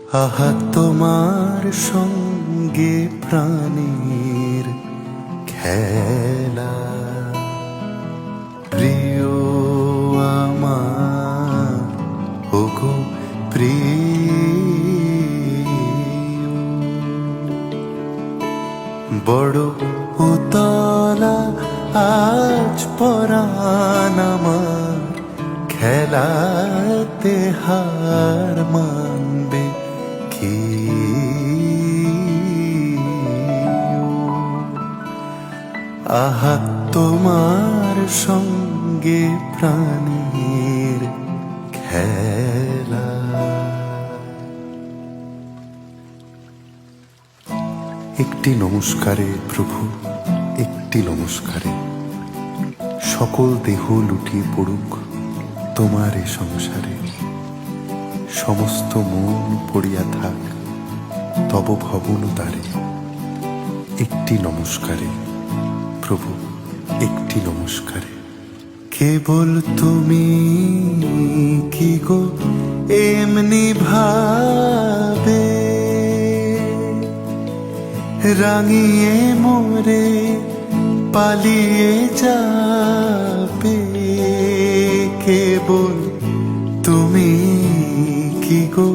আহা তোমার সঙ্গে প্রাণীর খেলা, প্রিয় আমার ওগো প্রিয়, বড় উতলা আজ পরাণ আমার, খেলাতে হার মানবে কি? আহা তোমার সঙ্গে প্রাণীর খেলা। একটি নমস্কারে প্রভু, একটি নমস্কারে সকল দেহ লুটিয়ে পড়ুক তোমার এ সংসারে, সমস্ত মন পড়িয়া থাক তব ভবন দ্বারে। একটি নমস্কারে প্রভু, একটি নমস্কারে। কেবল তুমি কি গো এমনি ভাবে রাঙিয়ে মোরে পালিয়ে যাবে? কেবল তুমি কি গো